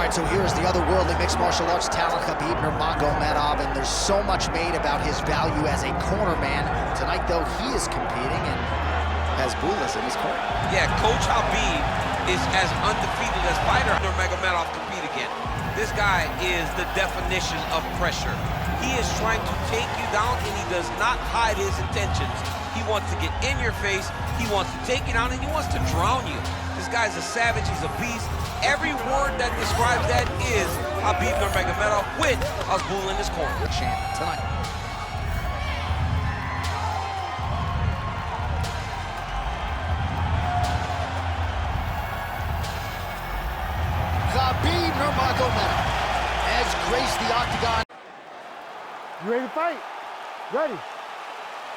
right, so here's the otherworldly mixed martial arts talent, Khabib Nurmagomedov, and there's so much made about his value as a corner man. Tonight, though, he is competing and has Bulas in his corner. Yeah, Coach Habib is as undefeated as fighter Nurmagomedov compete again. This guy is the definition of pressure. He is trying to take you down, and he does not hide his intentions. He wants to get in your face, he wants to take you down, and he wants to drown you. This guy's a savage, he's a beast. Every word that describes that is Khabib Nurmagomedov with Azbul in his corner. Champ tonight. Khabib Nurmagomedov has graced the octagon. You ready to fight? Ready.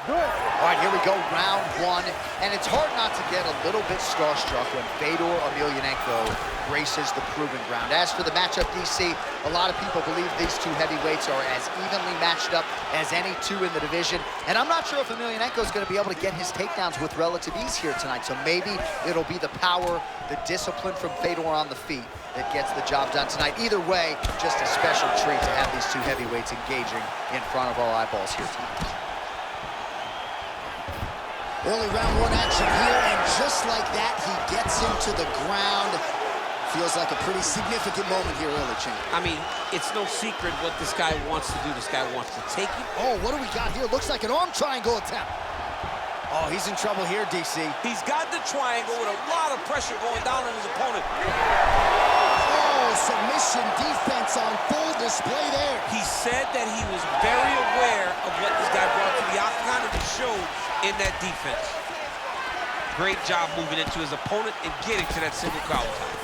Do it. All right, here we go, round one. And it's hard not to get a little bit starstruck when Fedor Emelianenko graces the proving ground. As for the matchup, DC, a lot of people believe these two heavyweights are as evenly matched up as any two in the division. And I'm not sure if Emelianenko is going to be able to get his takedowns with relative ease here tonight. So maybe it'll be the power, the discipline from Fedor on the feet that gets the job done tonight. Either way, just a special treat to have these two heavyweights engaging in front of all eyeballs here tonight. Early round one action here, and just like that, he gets him to the ground. Feels like a pretty significant moment here early, champ. I mean, it's no secret what this guy wants to do. This guy wants to take you. Oh, what do we got here? Looks like an arm triangle attempt. Oh, he's in trouble here, DC. He's got the triangle with a lot of pressure going down on his opponent. Oh, submission defense on full display there. He said that he was very aware of what this guy brought to the octagon, and it showed in that defense. Great job moving into his opponent and getting to that single collar tie.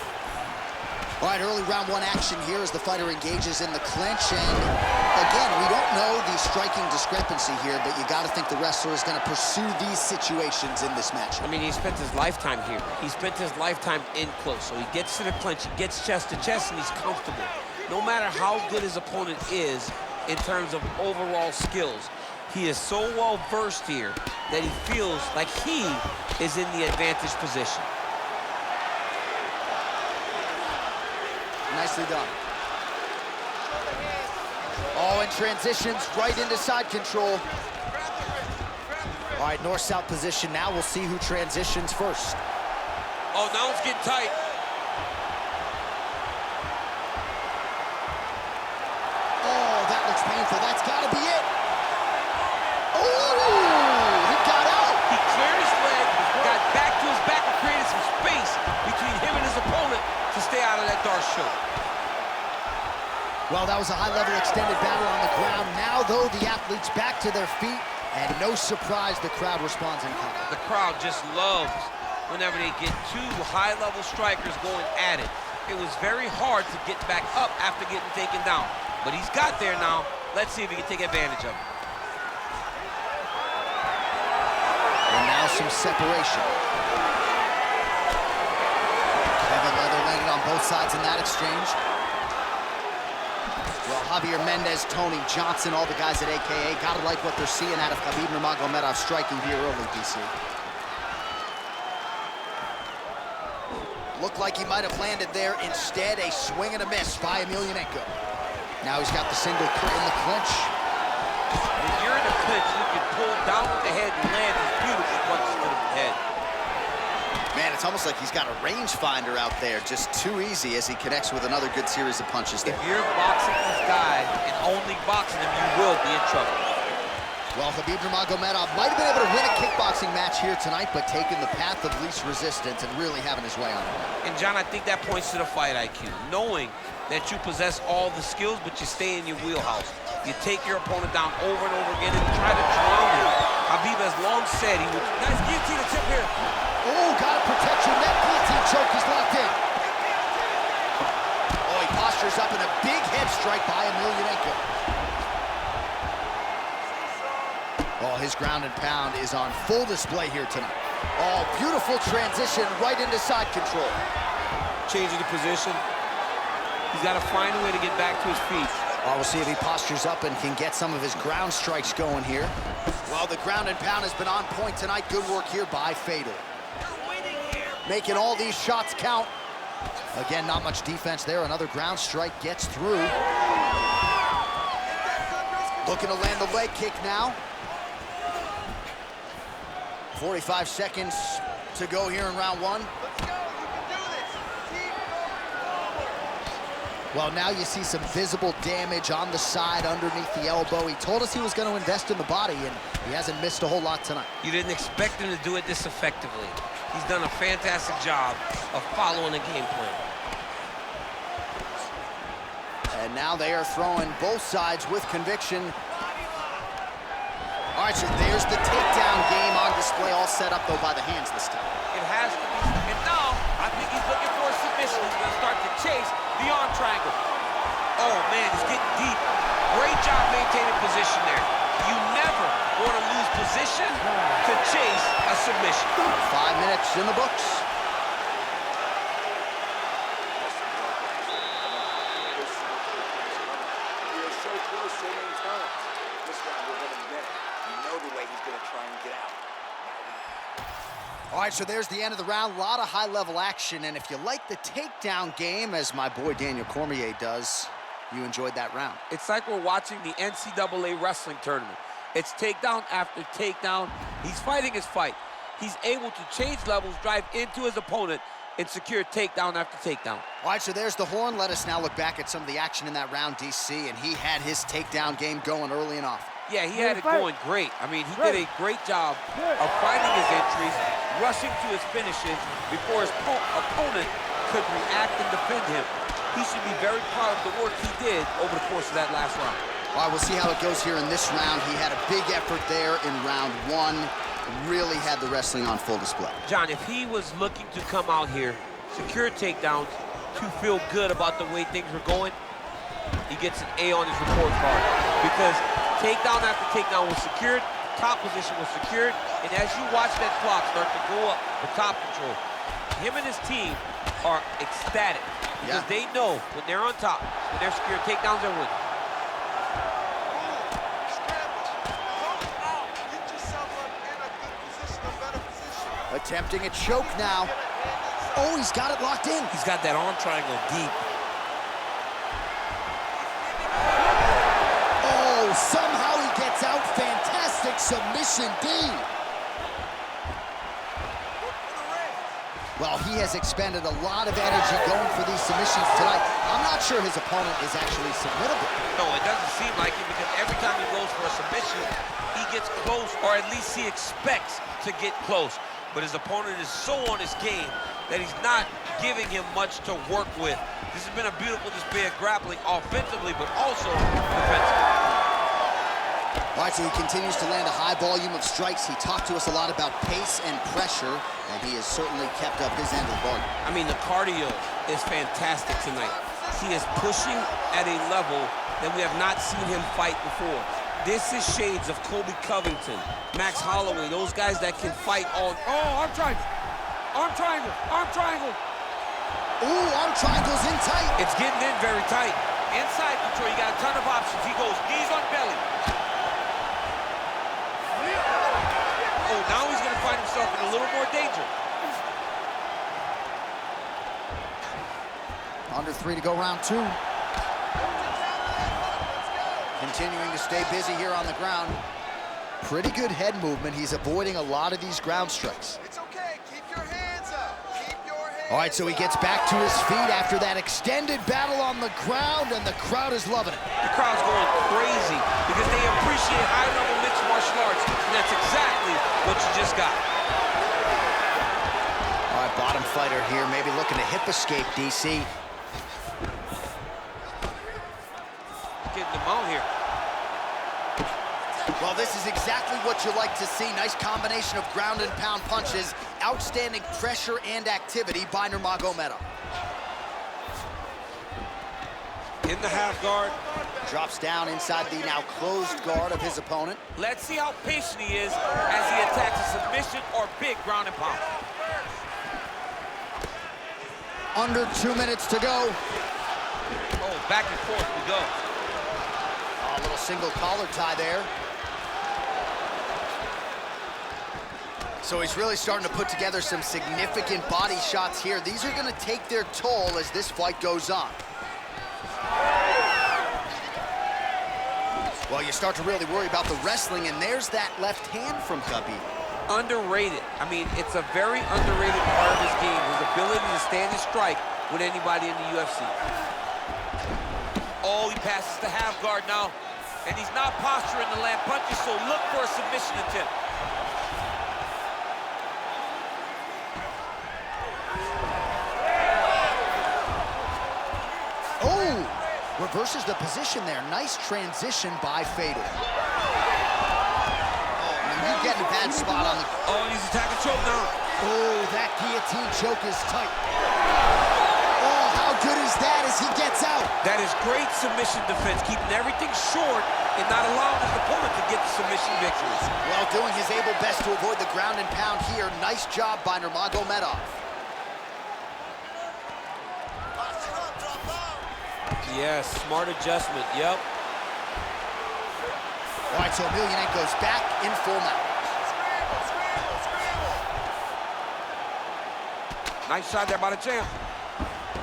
All right, early round one action here as the fighter engages in the clinch. And again, we don't know the striking discrepancy here, but you got to think the wrestler is going to pursue these situations in this match. I mean, he spent his lifetime here. He spent his lifetime in close. So he gets to the clinch, he gets chest to chest, and he's comfortable. No matter how good his opponent is in terms of overall skills, he is so well versed here that he feels like he is in the advantage position. Nicely done. Oh, and transitions right into side control. All right, north-south position now. We'll see who transitions first. Oh, now it's getting tight. Oh, that looks painful. That's got to be it. Oh, he got out. He cleared his leg, got back to his back, and created some space between him and his opponent to stay out of that dart choke. Well, that was a high-level extended battle on the ground. Now, though, the athletes back to their feet, and no surprise, the crowd responds in kind. The crowd just loves whenever they get two high-level strikers going at it. It was very hard to get back up after getting taken down, but he's got there now. Let's see if he can take advantage of it. And now some separation. Kevin Leather landed on both sides in that exchange. Well, Javier Mendez, Tony Johnson, all the guys at AKA, gotta like what they're seeing out of Khabib Nurmagomedov striking here early, DC. Looked like he might have landed there. Instead, a swing and a miss by Emelianenko. Now he's got the single in the clinch. When you're in the clinch, you can pull down with the head and land these beautiful punches to the head. Man, it's almost like he's got a rangefinder out there, just too easy as he connects with another good series of punches there. If you're boxing this guy and only boxing him, you will be in trouble. Well, Khabib Nurmagomedov might have been able to win a kickboxing match here tonight, but taking the path of least resistance and really having his way on it. And, John, I think that points to the fight IQ, knowing that you possess all the skills, but you stay in your wheelhouse. You take your opponent down over and over again and try to drown him. Khabib has long said he would... Nice guillotine attempt here. Oh, gotta protect your neck. Guillotine choke is locked in. Oh, he postures up in a big head strike by Emelianenko. Oh, his ground and pound is on full display here tonight. Oh, beautiful transition right into side control. Changing the position. He's got to find a way to get back to his feet. Oh, we'll see if he postures up and can get some of his ground strikes going here. Well, the ground and pound has been on point tonight. Good work here by Fedor. Making all these shots count. Again, not much defense there. Another ground strike gets through. Looking to land the leg kick now. 45 seconds to go here in round one. Well, now you see some visible damage on the side underneath the elbow. He told us he was going to invest in the body, and he hasn't missed a whole lot tonight. You didn't expect him to do it this effectively. He's done a fantastic job of following the game plan. And now they are throwing both sides with conviction. All right, so there's the takedown game on display, all set up, though, by the hands this time. It has to be. And now, I think he's looking for a submission. He's going to start to chase the arm triangle. Oh, man, he's getting deep. Great job maintaining position there. You never want to lose position to chase a submission. 5 minutes in the books. All right, so there's the end of the round. A lot of high-level action, and if you like the takedown game, as my boy Daniel Cormier does, you enjoyed that round. It's like we're watching the NCAA wrestling tournament. It's takedown after takedown. He's fighting his fight. He's able to change levels, drive into his opponent, and secure takedown after takedown. All right, so there's the horn. Let us now look back at some of the action in that round, DC, and he had his takedown game going early and often. Yeah, he had it going great. I mean, he did a great job of finding his entries, rushing to his finishes before his opponent could react and defend him. He should be very proud of the work he did over the course of that last round. All right, we'll see how it goes here in this round. He had a big effort there in round one. Really had the wrestling on full display. John, if he was looking to come out here, secure takedowns, to feel good about the way things were going, he gets an A on his report card. Because takedown after takedown was secured, top position was secured, and as you watch that clock start to go up for top control, him and his team are ecstatic because they know when they're on top, when they're secured takedowns, they're winning. Attempting a choke now. Oh, he's got it locked in. He's got that arm triangle deep. Oh, somehow he gets out. Fantastic submission D. Well, he has expended a lot of energy going for these submissions tonight. I'm not sure his opponent is actually submittable. No, it doesn't seem like it because every time he goes for a submission, he gets close, or at least he expects to get close. But his opponent is so on his game that he's not giving him much to work with. This has been a beautiful display of grappling offensively, but also defensively. All right, so he continues to land a high volume of strikes. He talked to us a lot about pace and pressure, and he has certainly kept up his end of the bargain. I mean, the cardio is fantastic tonight. He is pushing at a level that we have not seen him fight before. This is shades of Colby Covington, Max Holloway, those guys that can fight on. Oh, arm triangle, arm triangle, arm triangle. Ooh, arm triangle's in tight. It's getting in very tight. Inside control, you got a ton of options. He goes knees on belly. Oh, now he's gonna find himself in a little more danger. Under 3 to go, round 2. Continuing to stay busy here on the ground. Pretty good head movement. He's avoiding a lot of these ground strikes. It's okay. Keep your hands up. Keep your hands All right, so he gets back to his feet after that extended battle on the ground, and the crowd is loving it. The crowd's going crazy because they appreciate high-level mixed martial arts, and that's exactly what you just got. All right, bottom fighter here, maybe looking to hip escape, DC. Getting them out here. Well, this is exactly what you like to see. Nice combination of ground and pound punches. Outstanding pressure and activity by Nurmagomedov. In the half guard. Drops down inside the now closed guard of his opponent. Let's see how patient he is as he attacks a submission or big ground and pound. Under 2 minutes to go. Oh, back and forth we go. A little single collar tie there. So he's really starting to put together some significant body shots here. These are going to take their toll as this fight goes on. Well, you start to really worry about the wrestling, and there's that left hand from Khabib. Underrated. I mean, it's a very underrated part of his game, his ability to stand and strike with anybody in the UFC. Oh, he passes the half guard now, and he's not posturing to land punches, so look for a submission attempt. Oh, reverses the position there. Nice transition by Fedor. You get in a bad spot on the... Oh, he's attacking choke now. Oh, that guillotine choke is tight. Oh, how good is that as he gets out? That is great submission defense, keeping everything short and not allowing his opponent to get the submission victories. Well, doing his able best to avoid the ground and pound here. Nice job by Nurmagomedov. Yes, smart adjustment, yep. All right, so Emelianenko's back in full mount. Nice shot there by the champ.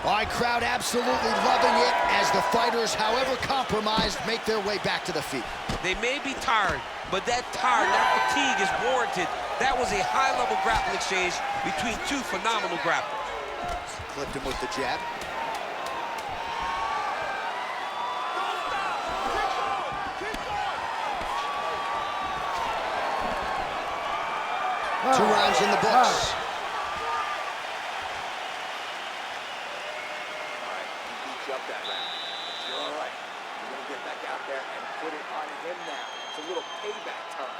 All right, crowd absolutely loving it as the fighters, however compromised, make their way back to the feet. They may be tired, but that fatigue is warranted. That was a high-level grappling exchange between two phenomenal grapplers. Clipped him with the jab. Two rounds in the books. Up that round. You're all right. You're going to get back out there and put it on him now. It's a little payback time. You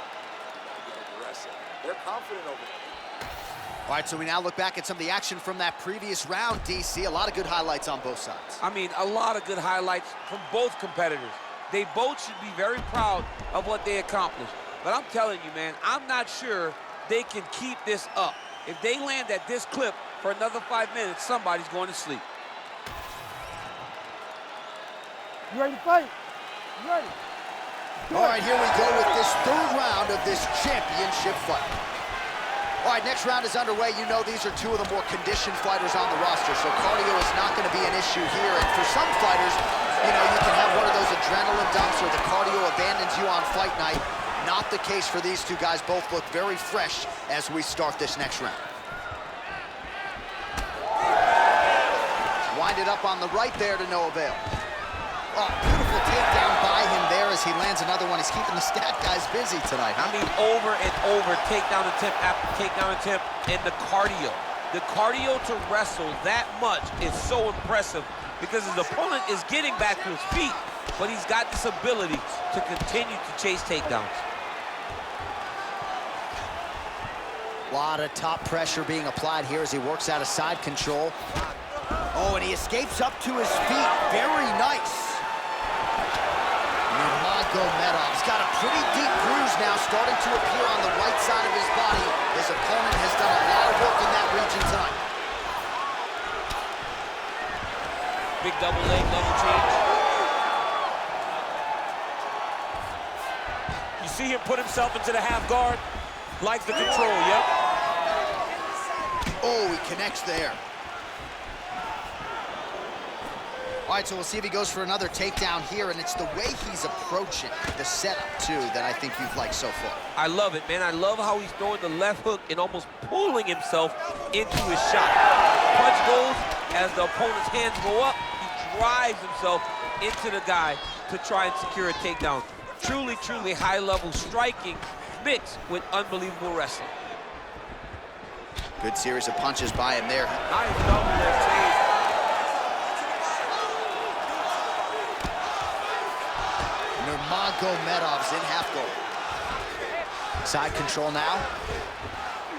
got to get aggressive. They're confident over there. All right, so we now look back at some of the action from that previous round, DC. A lot of good highlights on both sides. I mean, a lot of good highlights from both competitors. They both should be very proud of what they accomplished. But I'm telling you, man, I'm not sure they can keep this up. If they land at this clip for another 5 minutes, somebody's going to sleep. You ready to fight? You ready? All right, here we go with this third round of this championship fight. All right, next round is underway. You know these are two of the more conditioned fighters on the roster, so cardio is not going to be an issue here. And for some fighters, you know, you can have one of those adrenaline dumps or the cardio abandons you on fight night. Not the case for these two guys. Both look very fresh as we start this next round. Wind it up on the right there to no avail. Oh, beautiful takedown by him there as he lands another one. He's keeping the stat guys busy tonight. I mean, over and over, takedown attempt after takedown attempt, and the cardio. The cardio to wrestle that much is so impressive because his opponent is getting back to his feet, but he's got this ability to continue to chase takedowns. A lot of top pressure being applied here as he works out of side control. Oh, and he escapes up to his feet. Very nice. Nurmagomedov's got a pretty deep bruise now starting to appear on the right side of his body. His opponent has done a lot of work in that region tonight. Big double leg, double change. You see him put himself into the half guard. Likes the control, yep. Oh, he connects there. All right, so we'll see if he goes for another takedown here, and it's the way he's approaching the setup, too, that I think you've liked so far. I love it, man. I love how he's throwing the left hook and almost pulling himself into his shot. Punch goes, as the opponent's hands go up, he drives himself into the guy to try and secure a takedown. Truly, truly high-level striking mixed with unbelievable wrestling. Good series of punches by him there. Nice double left change. Nurmagomedov's in half guard. Side control now.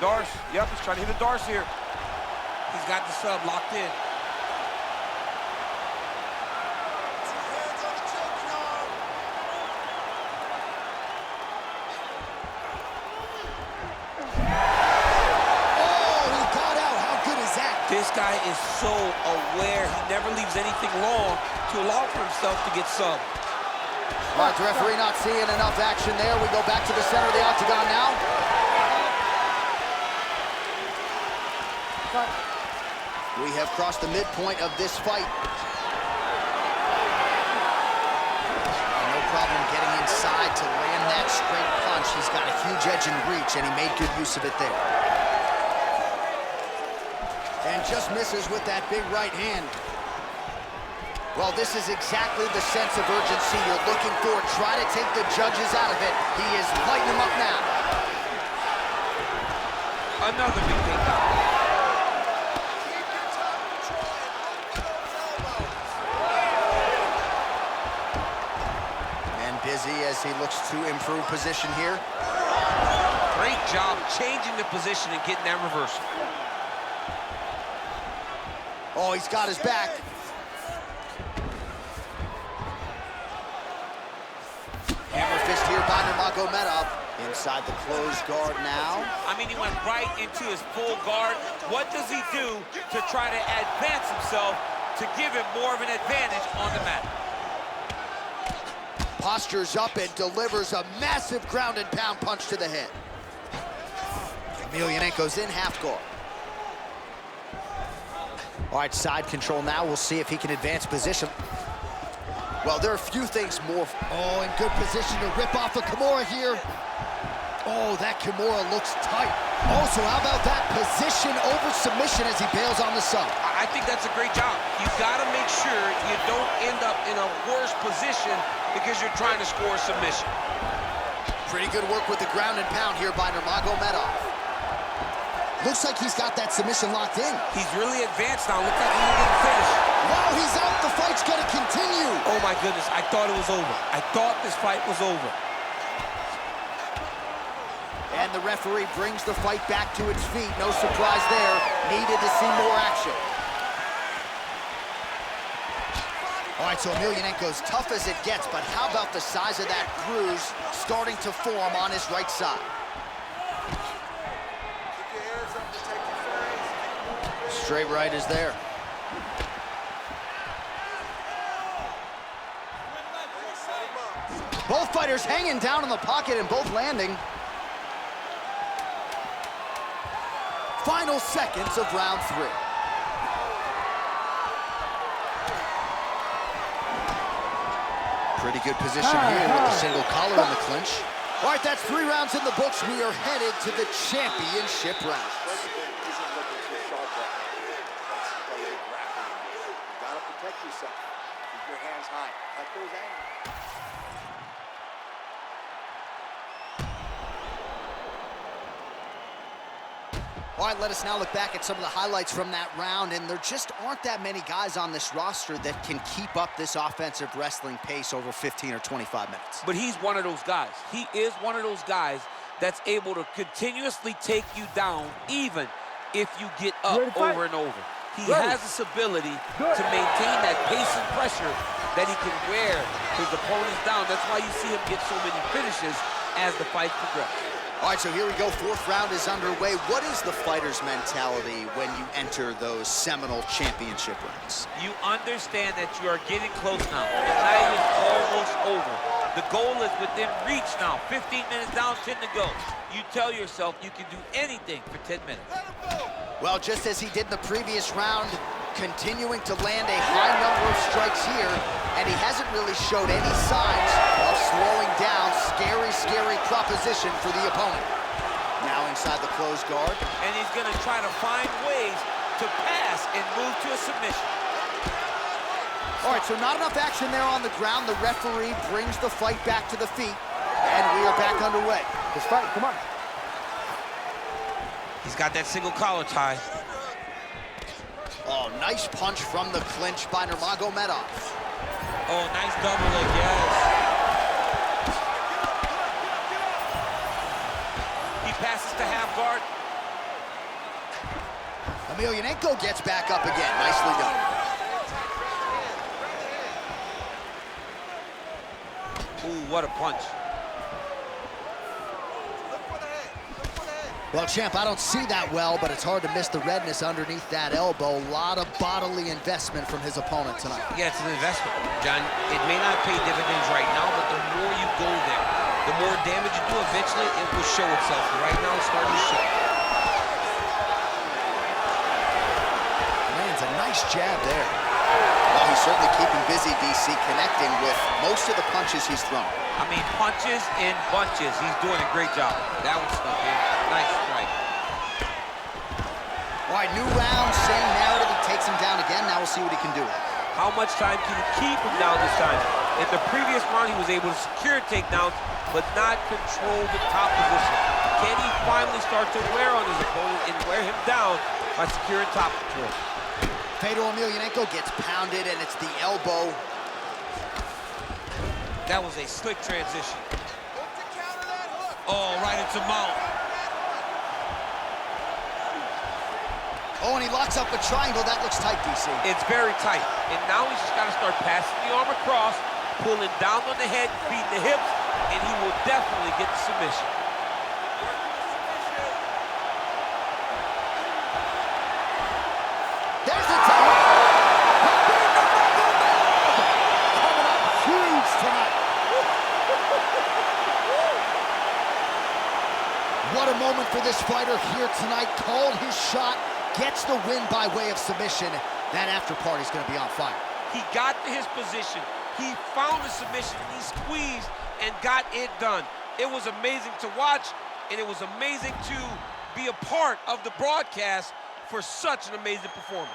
Darce, yep, he's trying to hit a Darce here. He's got the sub locked in. This guy is so aware. He never leaves anything long to allow for himself to get subbed. All right, the referee not seeing enough action there. We go back to the center of the octagon now. fight. We have crossed the midpoint of this fight. No problem getting inside to land that straight punch. He's got a huge edge and reach, and he made good use of it there. And just misses with that big right hand. Well, this is exactly the sense of urgency you're looking for. Try to take the judges out of it. He is lighting them up now. Another big takedown. Keep your top control and lock those elbows. And busy as he looks to improve position here. Great job changing the position and getting that reversal. Oh, he's got his back. Hammer fist here by Nurmagomedov. Inside the closed guard now. I mean, he went right into his full guard. What does he do to try to advance himself to give him more of an advantage on the mat? Postures up and delivers a massive ground and pound punch to the head. Emelianenko's in half guard. All right, side control now. We'll see if he can advance position. Well, there are a few things more. Oh, in good position to rip off a Kimura here. Oh, that Kimura looks tight. Oh, so how about that position over submission as he bails on the sub? I think that's a great job. You've got to make sure you don't end up in a worse position because you're trying to score a submission. Pretty good work with the ground and pound here by Nurmagomedov. Looks like he's got that submission locked in. He's really advanced now. Looks like he's going to finish. Wow, he's out. The fight's going to continue. Oh, my goodness. I thought it was over. I thought this fight was over. And the referee brings the fight back to its feet. No surprise there. Needed to see more action. All right, so Emelianenko's tough as it gets, but how about the size of that bruise starting to form on his right side? Keep your hands up to take your frames. Straight right is there. Both fighters hanging down in the pocket and both landing. Final seconds of round 3. Pretty good position here with the single collar in the clinch. All right, that's 3 rounds in the books. We are headed to the championship round. President isn't looking too sharp right now. That's a little grappling. You gotta protect yourself. Keep your hands high. Cut those angles. All right, let us now look back at some of the highlights from that round, and there just aren't that many guys on this roster that can keep up this offensive wrestling pace over 15 or 25 minutes. But he's one of those guys. He is one of those guys that's able to continuously take you down even if you get up over and over. He has this ability to maintain that pace and pressure that he can wear his opponents down. That's why you see him get so many finishes as the fight progresses. All right, so here we go. 4th round is underway. What is the fighter's mentality when you enter those seminal championship rounds? You understand that you are getting close now. The night is almost over. The goal is within reach now. 15 minutes down, 10 to go. You tell yourself you can do anything for 10 minutes. Well, just as he did in the previous round, continuing to land a high number of strikes here, and he hasn't really showed any signs of slowing down. Scary, scary proposition for the opponent. Now inside the closed guard. And he's going to try to find ways to pass and move to a submission. All right, so not enough action there on the ground. The referee brings the fight back to the feet, and we are back underway. Let's fight, come on. He's got that single collar tie. Oh, nice punch from the clinch by Nurmagomedov. Oh, nice double leg, yes. He passes to half guard. Emelianenko gets back up again. Nicely done. Ooh, what a punch. Well, champ, I don't see that well, but it's hard to miss the redness underneath that elbow. A lot of bodily investment from his opponent tonight. Yeah, it's an investment, John. It may not pay dividends right now, but the more you go there, the more damage you do, eventually it will show itself. Right now, it's starting to show. Nice jab there. Well, he's certainly keeping busy, DC, connecting with most of the punches he's thrown. I mean, punches in bunches. He's doing a great job. That one snuck in. Nice strike. All right, new round, same narrative. He takes him down again. Now we'll see what he can do. How much time can he keep him down this time? In the previous round, he was able to secure takedowns, but not control the top position. Can he finally start to wear on his opponent and wear him down by securing top control? Fedor Emelianenko gets pounded, and it's the elbow. That was a slick transition. Look to counter that hook. Oh, right into mount. Oh, and he locks up a triangle. That looks tight, DC. It's very tight. And now he's just got to start passing the arm across, pulling down on the head, beating the hips, and he will definitely get the submission. There's the time. Coming up huge tonight. What a moment for this fighter here tonight. Called his shot, gets the win by way of submission. That after party's gonna be on fire. He got to his position. He found the submission, he squeezed and got it done. It was amazing to watch, and it was amazing to be a part of the broadcast for such an amazing performance.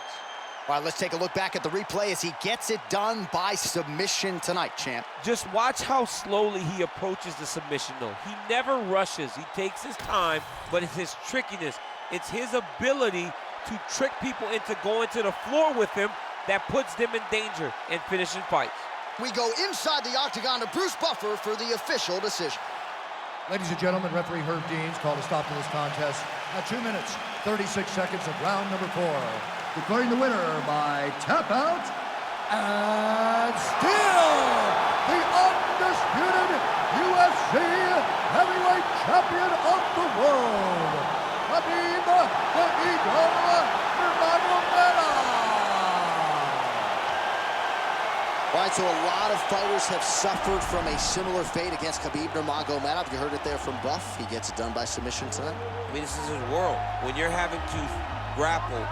All right, let's take a look back at the replay as he gets it done by submission tonight, champ. Just watch how slowly he approaches the submission, though. He never rushes. He takes his time, but it's his trickiness. It's his ability to trick people into going to the floor with him that puts them in danger and finishing fights. We go inside the octagon to Bruce Buffer for the official decision. Ladies and gentlemen, referee Herb Deans called a stop to this contest at 2 minutes, 36 seconds of round number 4. Declaring the winner by tap out and still the undisputed UFC heavyweight champion of the world, Khabib the Eagle Nurmagomedov. All right, so a lot of fighters have suffered from a similar fate against Khabib Nurmagomedov. You heard it there from Buff. He gets it done by submission tonight. I mean, this is his world. When you're having to grapple